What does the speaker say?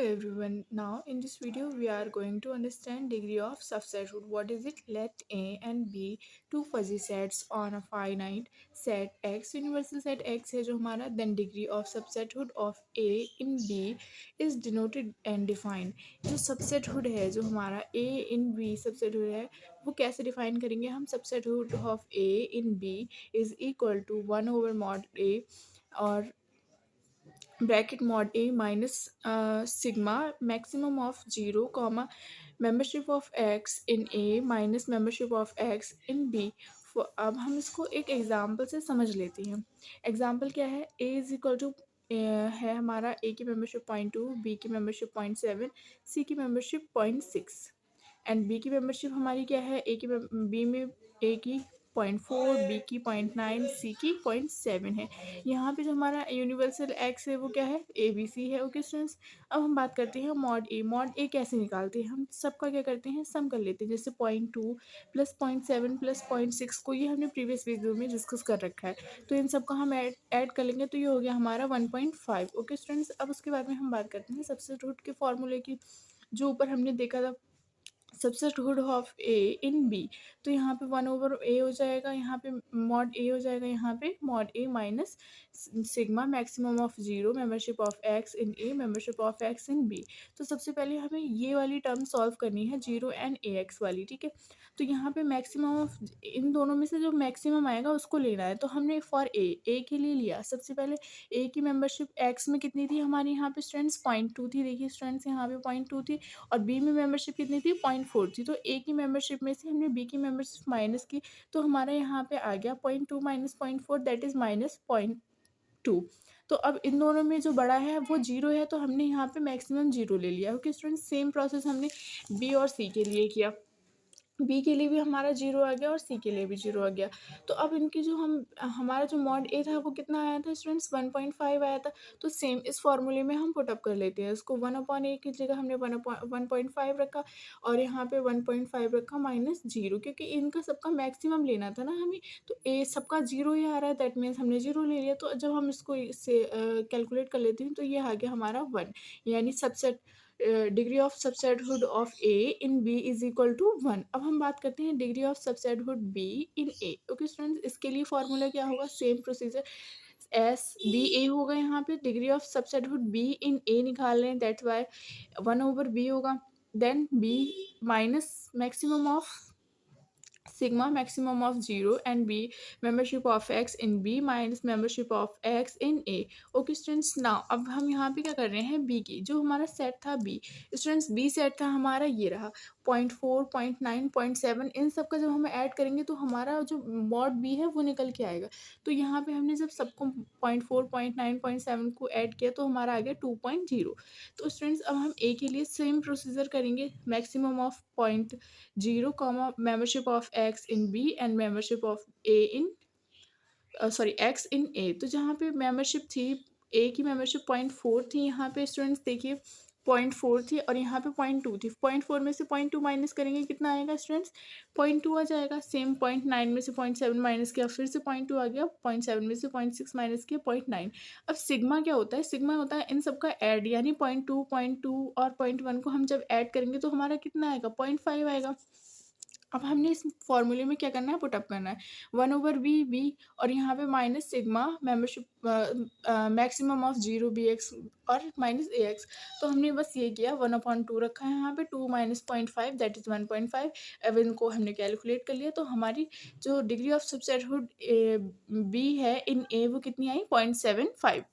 everyone. Now in this video we are going to understand degree of subsethood. What is it? Let A and B two fuzzy sets on a finite set X, universal set X है जो हमारा, then degree of subsethood of A in B is denoted and defined. जो subsethood है जो हमारा A in B subsethood है वो कैसे define करेंगे हम? Subsethood of A in B is equal to 1 over mod A और bracket mod A minus sigma maximum of zero comma membership of X in A minus membership of X in B. अब हम इसको एक example से समझ लेते हैं। Example क्या है? ए इज इक्वल टू है हमारा ए की मेंबरशिप 0.2, बी की मेंबरशिप 0.7, सी की मेंबरशिप 0.6 एंड बी की मेंबरशिप हमारी क्या है? बी में ए की 0.4, बी की 0.9, सी की 0.7 है। यहाँ पे जो हमारा यूनिवर्सल एक्स है वो क्या है? ए बी सी है। ओके स्टूडेंट्स, अब हम बात करते हैं मॉड ए। मॉड ए कैसे निकालते हैं? हम सबका क्या करते हैं? सम कर लेते हैं। जैसे 0.2 प्लस 0.7 प्लस 0.6 को ये हमने प्रीवियस वीडियो में डिस्कस कर रखा है, तो इन सबका हम ऐड कर लेंगे तो ये हो गया हमारा 1.5। ओके स्टूडेंट्स, अब उसके बाद में हम बात करते हैं सबसेट के फॉर्मूले की, जो ऊपर हमने देखा था सबसेटहुड ऑफ ए इन बी। तो यहाँ पे 1 ओवर ए हो जाएगा, यहाँ पे मॉड ए हो जाएगा, यहाँ पे mod A minus sigma maximum of zero membership of X in A membership of X in B. तो सबसे पहले हमें ये वाली टर्म सॉल्व करनी है, जीरो एंड ए एक्स वाली, ठीक है। तो यहाँ पे मैक्सिमम ऑफ इन दोनों में से जो मैक्सिमम आएगा उसको लेना है। तो हमने फॉर ए के लिए लिया। सबसे पहले ए की मेंबरशिप एक्स में कितनी थी हमारी? यहाँ पे स्टूडेंट्स 0.2 थी। देखिए स्टूडेंट्स यहाँ पे 0.2 थी और बी में मेंबरशिप कितनी थी? 0.4 थी। तो ए की मेंबरशिप में से हमने बी की मेंबरशिप माइनस की, तो हमारा यहाँ पे आ गया 0.2 माइनस 0.4 दैट इज़ माइनस 0.2। तो अब इन दोनों में जो बड़ा है वो जीरो है, तो हमने यहाँ पे मैक्सिमम जीरो ले लिया। ओके स्टूडेंट्स, सेम प्रोसेस हमने बी और सी के लिए किया। बी के लिए भी हमारा जीरो आ गया और सी के लिए भी जीरो आ गया। तो अब इनकी जो हमारा जो मॉड ए था वो कितना आया था स्टूडेंट्स? 1.5 आया था। तो सेम इस फॉर्मूले में हम पुटअप कर लेते हैं इसको। 1/a की जगह हमने 1.5 रखा और यहाँ पे 1.5 रखा माइनस जीरो, क्योंकि इनका सबका मैक्सिमम लेना था ना हमें। तो ए सबका जीरो ही आ रहा है, दैट मीन्स हमने जीरो ले लिया। तो जब हम इसको इससे कैलकुलेट कर लेते हैं तो ये आ गया हमारा 1, यानी subset degree of subsethood of A in B is equal to 1। अब हम बात करते हैं degree of subsethood B in A. Okay students, इसके लिए फॉर्मूला क्या होगा? Same procedure, S B A होगा। यहाँ पे degree of subsethood B in A निकाल रहे हैं, दैट्स वाई 1 ओवर बी होगा, then B minus maximum of sigma maximum of 0 and b membership of x in b minus membership of x in a। Okay students, now अब हम यहाँ पे क्या कर रहे हैं? b की जो हमारा सेट था b, स्टूडेंट्स b सेट था हमारा, ये रहा 0.4 0.9 0.7। इन सब का जब हम ऐड करेंगे तो हमारा जो मॉड b है वो निकल के आएगा। तो यहाँ पे हमने जब सबको 0.4 0.9 0.7 को ऐड किया तो हमारा आ गया 2.0। तो स्टूडेंट्स अब हम a के लिए सेम प्रोसीजर करेंगे, maximum of 0 comma membership of x in b and membership of a in x in a। तो जहाँ पे मेंबरशिप थी a की मेंबरशिप 0.4 थी, यहाँ पे स्टूडेंट्स देखिए 0.4 थी और यहाँ पे 0.2 थी। 0.4 में से 0.2 माइनस करेंगे कितना आएगा स्टूडेंट्स? 0.2 आ जाएगा। सेम 0.9 में से 0.7 माइनस किया, फिर से 0.2 आ गया। 0.7 में से 0.6 माइनस किया, 0.9। अब सिग्मा क्या होता है? सिग्मा होता है इन सबका ऐड, यानी 0.2 और 0.1 को हम जब ऐड करेंगे तो हमारा कितना आएगा? 0.5 आएगा। अब हमने इस फॉर्मूले में क्या करना है? पुटअप करना है 1 ओवर बी और यहाँ पे minus sigma membership maximum of 0 B X और माइनस ए एक्स। तो हमने बस ये किया, 1/2 रखा है यहाँ पे, 2 माइनस 0.5 दैट इज़ 1.5। अब इनको हमने कैलकुलेट कर लिया, तो हमारी जो डिग्री ऑफ सबसेटहुड बी है इन ए वो कितनी आई? 0.75।